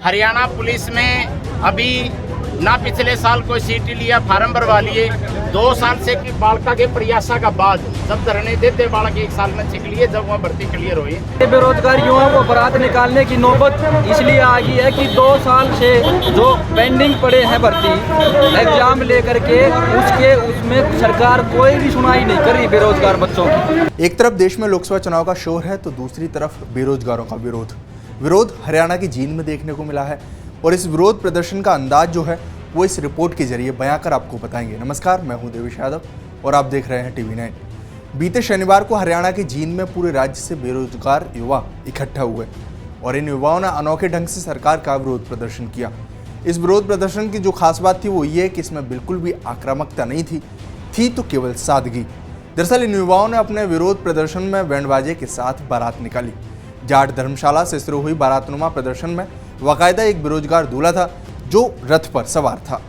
Haryana police में अभी ना पिछले साल कोई सीट लिया, फार्म भरवा लिए। 2 साल से की बालका के प्रयासा का बाद जब धरने देते बालक 1 साल में छिक लिए, जब वह भर्ती क्लियर हुई। बेरोजगार युवाओं को बारात निकालने की नौबत इसलिए आ गई है कि 2 साल से जो पेंडिंग पड़े हैं भर्ती एग्जाम लेकर के उसमें सरकार कोई भी सुनाई नहीं कर रही बेरोजगार बच्चों की। एक तरफ देश में लोकसभा चुनाव का शोर है तो दूसरी तरफ बेरोजगारों का विरोध हरियाणा की जींद में देखने को मिला है। और इस विरोध प्रदर्शन का अंदाज जो है वो इस रिपोर्ट के जरिए बयां कर आपको बताएंगे। नमस्कार, मैं हूं देवेश यादव और आप देख रहे हैं TV9। बीते शनिवार को हरियाणा की जींद में पूरे राज्य से बेरोजगार युवा इकट्ठा हुए और इन युवाओं ने अनोखे ढंग से सरकार का विरोध प्रदर्शन किया। इस विरोध प्रदर्शन की जो खास बात थी वो ये कि इसमें बिल्कुल भी आक्रामकता नहीं थी तो केवल सादगी। दरअसल इन युवाओं ने अपने विरोध प्रदर्शन में बैंड बाजे के साथ बारात निकाली। जाट धर्मशाला से शुरू हुई बारातनुमा प्रदर्शन में बाकायदा एक बेरोजगार दूल्हा था जो रथ पर सवार था।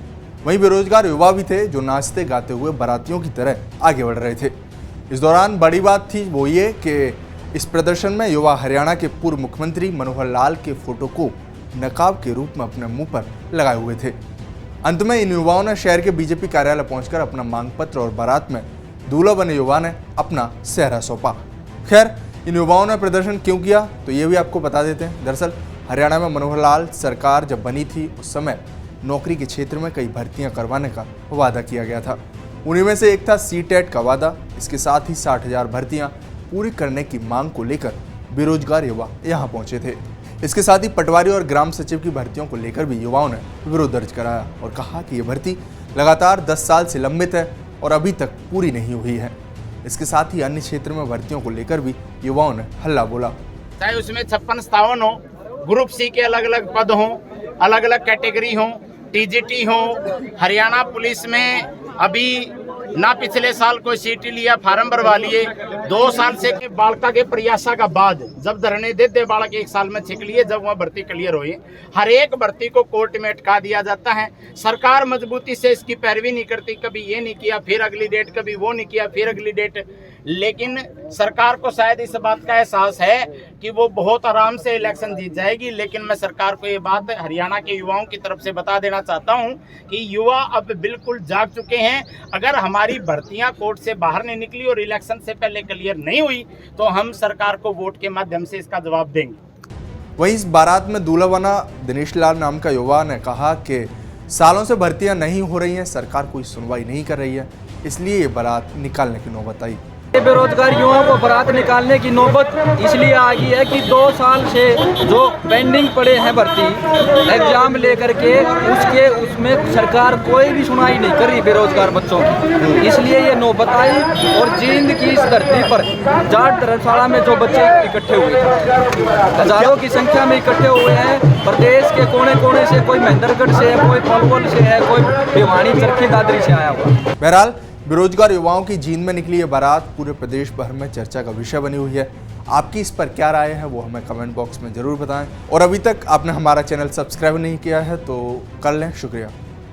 वहीं बेरोजगार युवा भी थे जो नाचते गाते हुए बारातियों की तरह आगे बढ़ रहे थे। इस दौरान बड़ी बात थी वो ये कि इस प्रदर्शन में युवा हरियाणा के पूर्व मुख्यमंत्री मनोहर लाल के फोटो को नकाब के रूप में अपने मुंह पर लगाए हुए थे। अंत में इन युवाओं ने शहर के बीजेपी कार्यालय पहुंचकर अपना मांग पत्र और बारात में दूल्हा बने युवा ने अपना सेहरा सौंपा। खैर, इन युवाओं ने प्रदर्शन क्यों किया तो ये भी आपको बता देते हैं। दरअसल हरियाणा में मनोहर लाल सरकार जब बनी थी उस समय नौकरी के क्षेत्र में कई भर्तियां करवाने का वादा किया गया था। उन्हीं में से एक था CTET का वादा। इसके साथ ही 60,000 भर्तियां पूरी करने की मांग को लेकर बेरोजगार युवा यहां पहुंचे थे। इसके साथ ही पटवारी और ग्राम सचिव की भर्तियों को लेकर भी युवाओं ने विरोध दर्ज कराया और कहा कि ये भर्ती लगातार 10 साल से लंबित है और अभी तक पूरी नहीं हुई है। इसके साथ ही अन्य क्षेत्र में भर्तियों को लेकर भी युवाओं ने हल्ला बोला। चाहे उसमें 56-57 हो, ग्रुप C के अलग अलग पद हों, अलग अलग कैटेगरी हों, TGT हो। हरियाणा पुलिस में अभी ना पिछले साल कोई सीट लिया, फार्म भरवा लिए। 2 साल से की बालका के प्रयासा का बाद जब धरने देते बालक 1 साल में छिक लिए, जब वह भर्ती क्लियर हुई। हर एक भर्ती को कोर्ट में अटका दिया जाता है। सरकार मजबूती से इसकी पैरवी नहीं करती। कभी ये नहीं किया, फिर अगली डेट, कभी वो नहीं किया, फिर अगली डेट। लेकिन सरकार को शायद इस बात का एहसास है कि वो बहुत आराम से इलेक्शन जीत जाएगी। लेकिन मैं सरकार को ये बात हरियाणा के युवाओं की तरफ से बता देना चाहता हूँ कि युवा अब बिल्कुल जाग चुके हैं। अगर हमारी भर्तियां कोर्ट से बाहर नहीं निकली और इलेक्शन से पहले क्लियर नहीं हुई तो हम सरकार को वोट के माध्यम से इसका जवाब देंगे। वहीं इस बारात में दूल्हा बना दिनेश लाल नाम का युवा ने कहा कि सालों से भर्तियां नहीं हो रही हैं, सरकार कोई सुनवाई नहीं कर रही है, इसलिए ये बारात निकालने की नौबत आई। बेरोजगार युवाओं को बारात निकालने की नौबत इसलिए आ गई है कि 2 साल से जो पेंडिंग पड़े हैं भर्ती एग्जाम लेकर के उसमें सरकार कोई भी सुनाई नहीं कर रही बेरोजगार बच्चों की। इसलिए ये नौबत आई और जींद की इस धरती पर जाट धर्मशाला में जो बच्चे इकट्ठे हुए हजारों की संख्या में इकट्ठे हुए हैं। प्रदेश के कोने कोने से, कोई महेंद्रगढ़ से है, कोई पलवल से है, कोई भिवानी चरखी दादरी से आया हुआ। बहरहाल बेरोजगार युवाओं की जींद में निकली ये बारात पूरे प्रदेश भर में चर्चा का विषय बनी हुई है। आपकी इस पर क्या राय है वो हमें कमेंट बॉक्स में ज़रूर बताएं और अभी तक आपने हमारा चैनल सब्सक्राइब नहीं किया है तो कर लें। शुक्रिया।